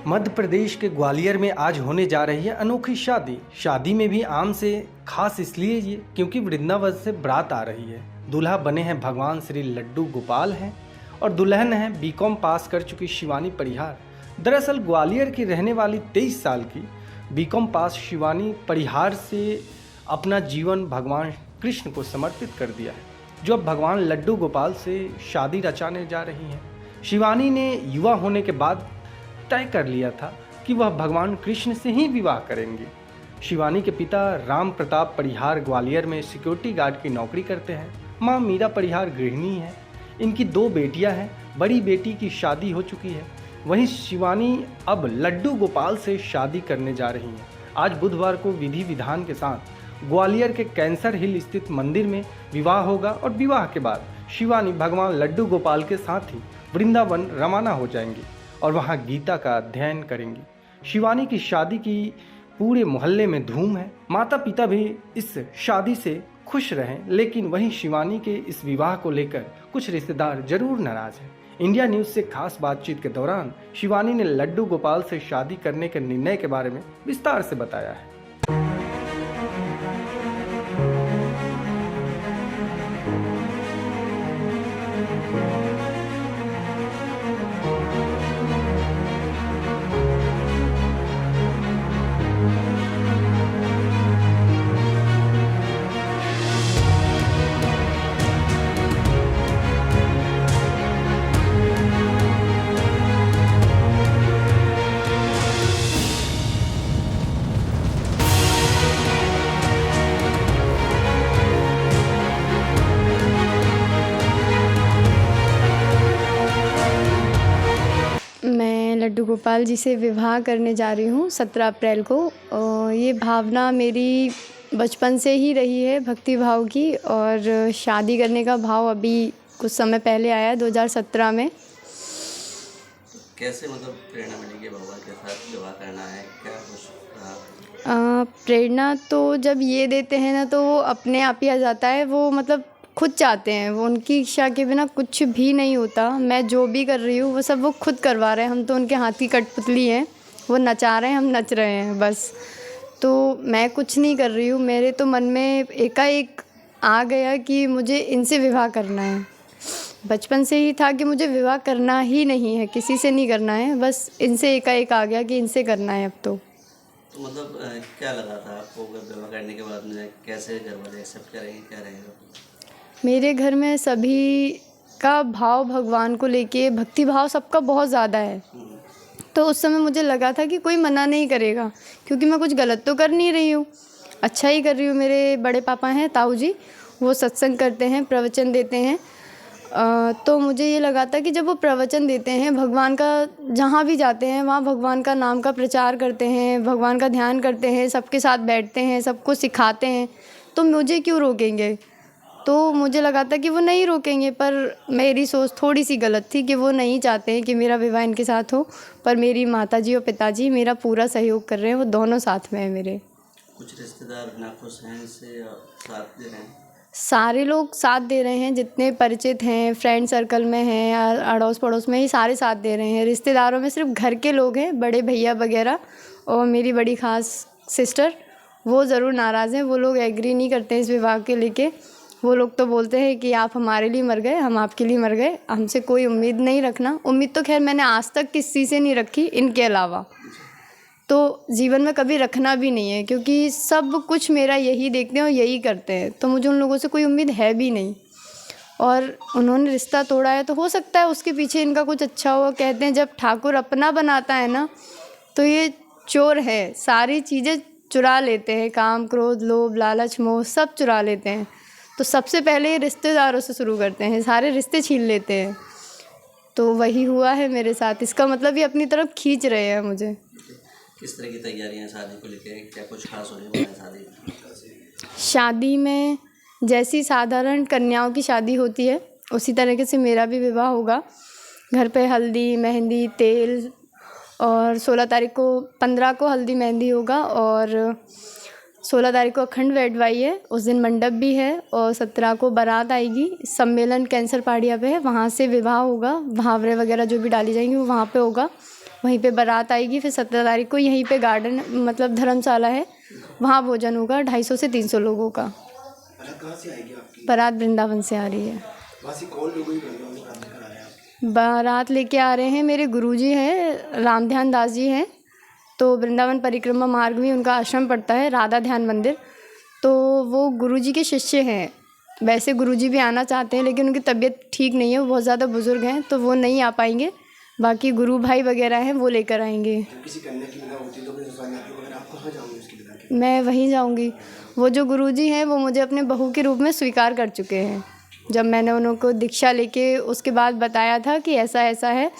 मध्य प्रदेश के ग्वालियर में आज होने जा रही है अनोखी शादी। शादी में भी आम से खास इसलिए ये क्योंकि वृंदावन से बारात आ रही है। दूल्हा बने हैं भगवान श्री लड्डू गोपाल हैं और दुल्हन है बीकॉम पास कर चुकी शिवानी परिहार। दरअसल ग्वालियर की रहने वाली 23 साल की बीकॉम पास शिवानी परिहार से अपना जीवन भगवान कृष्ण को समर्पित कर दिया है, जो अब भगवान लड्डू गोपाल से शादी रचाने जा रही हैं। शिवानी ने युवा होने के बाद तय कर लिया था कि वह भगवान कृष्ण से ही विवाह करेंगी। शिवानी के पिता राम प्रताप परिहार ग्वालियर में सिक्योरिटी गार्ड की नौकरी करते हैं। मां मीरा परिहार गृहिणी है। इनकी 2 बेटियां हैं। बड़ी बेटी की शादी हो चुकी है, वहीं शिवानी अब लड्डू गोपाल से शादी करने जा रही हैं। आज बुधवार को विधि विधान के साथ ग्वालियर के कैंसर हिल स्थित मंदिर में विवाह होगा और विवाह के बाद शिवानी भगवान लड्डू गोपाल के साथ ही वृंदावन रवाना हो जाएंगी और वहां गीता का अध्ययन करेंगी। शिवानी की शादी की पूरे मोहल्ले में धूम है। माता पिता भी इस शादी से खुश रहें, लेकिन वहीं शिवानी के इस विवाह को लेकर कुछ रिश्तेदार जरूर नाराज हैं। इंडिया न्यूज़ से खास बातचीत के दौरान शिवानी ने लड्डू गोपाल से शादी करने के निर्णय के बारे में विस्तार से बताया है। मैं लड्डू गोपाल जी से विवाह करने जा रही हूँ 17 अप्रैल को। और ये भावना मेरी बचपन से ही रही है, भक्ति भाव की। और शादी करने का भाव अभी कुछ समय पहले आया 2017 में। कैसे प्रेरणा मिली कि भगवान के साथ विवाह करना है, क्या कुछ रहा? प्रेरणा तो जब ये देते हैं ना तो वो अपने आप ही आ जाता है। वो खुद चाहते हैं, वो उनकी इच्छा के बिना कुछ भी नहीं होता। मैं जो भी कर रही हूँ वो सब वो खुद करवा रहे हैं। हम तो उनके हाथ की कठपुतली हैं। वो नचा रहे हैं, हम नच रहे हैं बस। तो मैं कुछ नहीं कर रही हूँ। मेरे तो मन में एकाएक आ गया कि मुझे इनसे विवाह करना है। बचपन से ही था कि मुझे विवाह करना ही नहीं है, किसी से नहीं करना है, बस इनसे एकाएक आ गया कि इनसे करना है अब तो क्या लगा था आपको विवाह करने के बाद में? कैसे घर वाले एक्सेप्ट करेंगे, क्या रहेगा? मेरे घर में सभी का भाव भगवान को लेके, भक्ति भाव सबका बहुत ज़्यादा है। तो उस समय मुझे लगा था कि कोई मना नहीं करेगा, क्योंकि मैं कुछ गलत तो कर नहीं रही हूँ, अच्छा ही कर रही हूँ। मेरे बड़े पापा हैं ताऊ जी, वो सत्संग करते हैं, प्रवचन देते हैं। तो मुझे ये लगा था कि जब वो प्रवचन देते हैं, भगवान का जहाँ भी जाते हैं वहाँ भगवान का नाम का प्रचार करते हैं, भगवान का ध्यान करते हैं, सबके साथ बैठते हैं, सबको सिखाते हैं, तो मुझे क्यों रोकेंगे? तो मुझे लगा था कि वो नहीं रोकेंगे। पर मेरी सोच थोड़ी सी गलत थी कि वो नहीं चाहते हैं कि मेरा विवाह इनके साथ हो। पर मेरी माताजी और पिताजी मेरा पूरा सहयोग कर रहे हैं, वो दोनों साथ में हैं मेरे। कुछ रिश्तेदार नाखुश हैं इससे, साथ दे रहे हैं? सारे लोग साथ दे रहे हैं, जितने परिचित हैं, फ्रेंड सर्कल में हैं, अड़ोस पड़ोस में ही सारे साथ दे रहे हैं। रिश्तेदारों में सिर्फ घर के लोग हैं, बड़े भैया वगैरह और मेरी बड़ी खास सिस्टर, वो ज़रूर नाराज़ हैं। वो लोग एग्री नहीं करते हैं इस विवाह के लेके। वो लोग तो बोलते हैं कि आप हमारे लिए मर गए, हम आपके लिए मर गए, हमसे कोई उम्मीद नहीं रखना। उम्मीद तो खैर मैंने आज तक किसी से नहीं रखी इनके अलावा, तो जीवन में कभी रखना भी नहीं है, क्योंकि सब कुछ मेरा यही देखते हैं और यही करते हैं। तो मुझे उन लोगों से कोई उम्मीद है भी नहीं। और उन्होंने रिश्ता तोड़ा है तो हो सकता है उसके पीछे इनका कुछ अच्छा हो। कहते हैं जब ठाकुर अपना बनाता है ना तो ये चोर है, सारी चीज़ें चुरा लेते हैं, काम क्रोध लोभ लालच मोह सब चुरा लेते हैं। तो सबसे पहले ये रिश्तेदारों से शुरू करते हैं, सारे रिश्ते छीन लेते हैं। तो वही हुआ है मेरे साथ। इसका मतलब ये अपनी तरफ खींच रहे हैं मुझे। किस तरह की तैयारियां शादी को लेकर, क्या कुछ खास होने वाला है शादी? शादी में जैसी साधारण कन्याओं की शादी होती है उसी तरीके से मेरा भी विवाह होगा। घर पे हल्दी मेहंदी तेल, और 15 को हल्दी मेहंदी होगा और 16 तारीख को अखंड वैठवाई है, उस दिन मंडप भी है और 17 को बारात आएगी। सम्मेलन कैंसर पहाड़िया पे है, वहाँ से विवाह होगा। मुहावरे वगैरह जो भी डाली जाएंगी वो वहाँ पे होगा। वहीं पे बारात आएगी, फिर 17 तारीख को यहीं पे गार्डन मतलब धर्मशाला है, वहाँ भोजन होगा 250 से 300 लोगों का। बारात कहाँ से आएगी आपकी? बारात वृंदावन से आ रही है। वहाँ से कौन लोग करा रहे हैं आप? बारात लेके आ रहे हैं मेरे गुरुजी हैं, राम ध्यान दास जी हैं। तो वृंदावन परिक्रमा मार्ग में उनका आश्रम पड़ता है, राधा ध्यान मंदिर। तो वो गुरुजी के शिष्य हैं। वैसे गुरुजी भी आना चाहते हैं लेकिन उनकी तबीयत ठीक नहीं है, वो बहुत ज़्यादा बुज़ुर्ग हैं तो वो नहीं आ पाएंगे। बाकी गुरु भाई वगैरह हैं वो लेकर आएंगे। जब किसी कन्या की विवाह होती है तो अपने ससुराल जाती है, अगर आप कहाँ जाओगे उसकी विदाई के? मैं वहीं जाऊंगी। वो जो गुरुजी हैं वो मुझे अपने बहू के रूप में स्वीकार कर चुके हैं। जब मैंने उनको दीक्षा लेके उसके बाद बताया था कि ऐसा ऐसा है,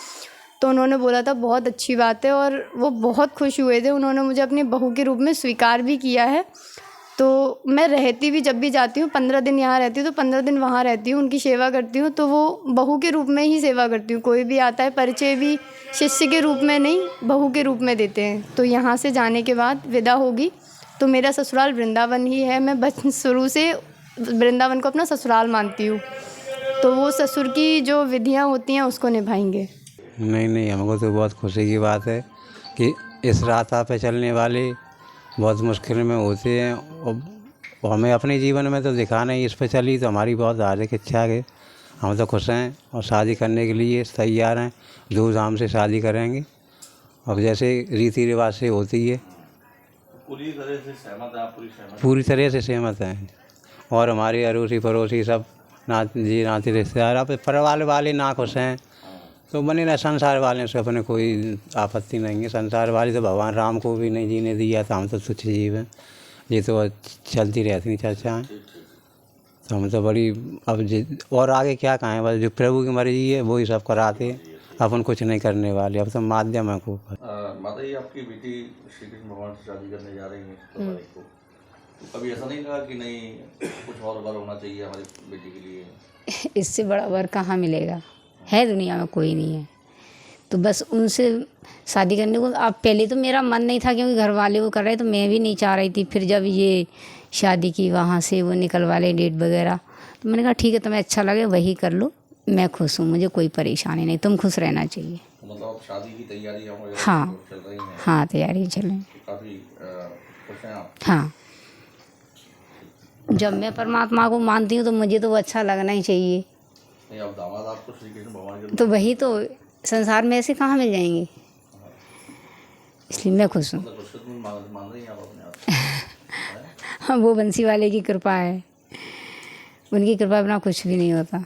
तो उन्होंने बोला था बहुत अच्छी बात है, और वो बहुत खुश हुए थे। उन्होंने मुझे अपनी बहू के रूप में स्वीकार भी किया है। तो मैं रहती भी जब भी जाती हूँ 15 दिन यहाँ रहती हूँ तो 15 दिन वहाँ रहती हूँ, उनकी सेवा करती हूँ। तो वो बहू के रूप में ही सेवा करती हूँ। कोई भी आता है परिचय भी शिष्य के रूप में नहीं, बहू के रूप में देते हैं। तो यहाँ से जाने के बाद विदा होगी तो मेरा ससुराल वृंदावन ही है। मैं बचपन शुरू से वृंदावन को अपना ससुराल मानती हूँ। तो वो ससुर की जो विधियाँ होती हैं उसको निभाएंगे। नहीं, हमको तो बहुत खुशी की बात है कि इस रास्ता पे चलने वाले बहुत मुश्किल में होते हैं, और हमें अपने जीवन में तो दिखाना ही, इस पे चली तो हमारी बहुत हार्दिक इच्छा है। हम तो खुश हैं और शादी करने के लिए तैयार हैं। धूमधाम से शादी करेंगे और जैसे रीति रिवाज से होती है पूरी तरह से सहमत है आप? पूरी तरह से सहमत हैं। और हमारे अड़ोसी पड़ोसी सब नाती रिश्तेदार, अब परिवार वाले ना खुश हैं तो बने ना, संसार वाले से अपने कोई आपत्ति नहीं है। संसार वाले तो भगवान राम को भी नहीं जीने दिया, तो हम तो तुच्छ जीव हैं। ये तो चलती रहती चर्चाएँ, तो हम तो बड़ी अब और आगे क्या कहें, बस जो प्रभु की मर्जी है वही सब कराते हैं, अपन कुछ नहीं करने वाले, अब तो माध्यम है को। माता जी, आपकी बेटी श्री कृष्ण भगवान से शादी करने जा रही है 17 तारीख को, तो कभी ऐसा नहीं लगा कि नहीं कुछ और वर होना चाहिए हमारी बेटी के लिए? इससे बड़ा वर कहाँ मिलेगा, है दुनिया में कोई नहीं है। तो बस उनसे शादी करने को, अब पहले तो मेरा मन नहीं था क्योंकि घर वाले वो कर रहे, तो मैं भी नहीं चाह रही थी। फिर जब ये शादी की वहाँ से वो निकलवा ले डेट वगैरह, तो मैंने कहा ठीक है, तुम्हें अच्छा लगे वही कर लो, मैं खुश हूँ, मुझे कोई परेशानी नहीं, तुम खुश रहना चाहिए। मतलब शादी की तैयारी हाँ, चल रही है? हाँ, तैयारी चल रही है। काफ़ी खुश हैं आप? हाँ, जब मैं परमात्मा को मानती हूँ तो मुझे तो वो अच्छा लगना ही चाहिए। नहीं, अब दामाद आपको श्री कृष्ण भगवान के तो वही तो, संसार में ऐसे कहाँ मिल जाएंगे, इसलिए मैं खुश हूँ। मान रही हैं आप अपने आप? हाँ, वो बंसी वाले की कृपा है, उनकी कृपा बिना कुछ भी नहीं होता।